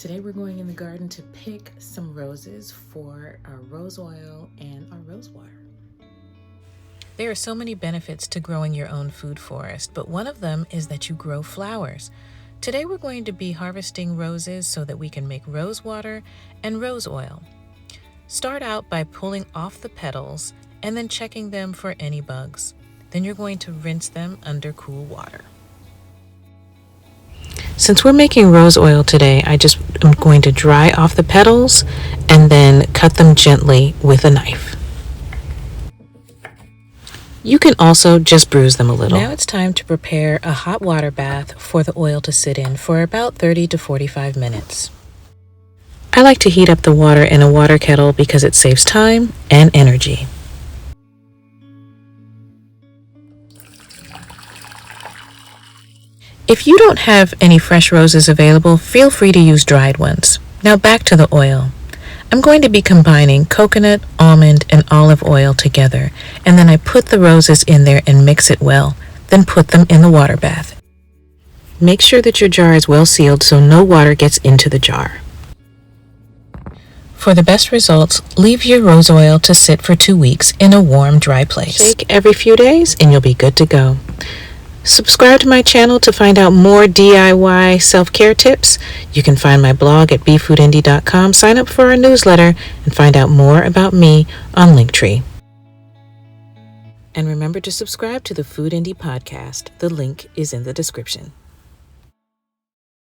Today we're going in the garden to pick some roses for our rose oil and our rose water. There are so many benefits to growing your own food forest, but one of them is that you grow flowers. Today we're going to be harvesting roses so that we can make rose water and rose oil. Start out by pulling off the petals and then checking them for any bugs. Then you're going to rinse them under cool water. Since we're making rose oil today, I just am going to dry off the petals and then cut them gently with a knife. You can also just bruise them a little. Now it's time to prepare a hot water bath for the oil to sit in for about 30 to 45 minutes. I like to heat up the water in a water kettle because it saves time and energy. If you don't have any fresh roses available, feel free to use dried ones. Now back to the oil. I'm going to be combining coconut, almond, and olive oil together, and then I put the roses in there and mix it well, then put them in the water bath. Make sure that your jar is well sealed so no water gets into the jar. For the best results, leave your rose oil to sit for 2 weeks in a warm, dry place. Shake every few days and you'll be good to go. Subscribe to my channel to find out more DIY self-care tips. You can find my blog at befoodindy.com, sign up for our newsletter, and find out more about me on Linktree. And remember to subscribe to the Food Indy podcast. The link is in the description.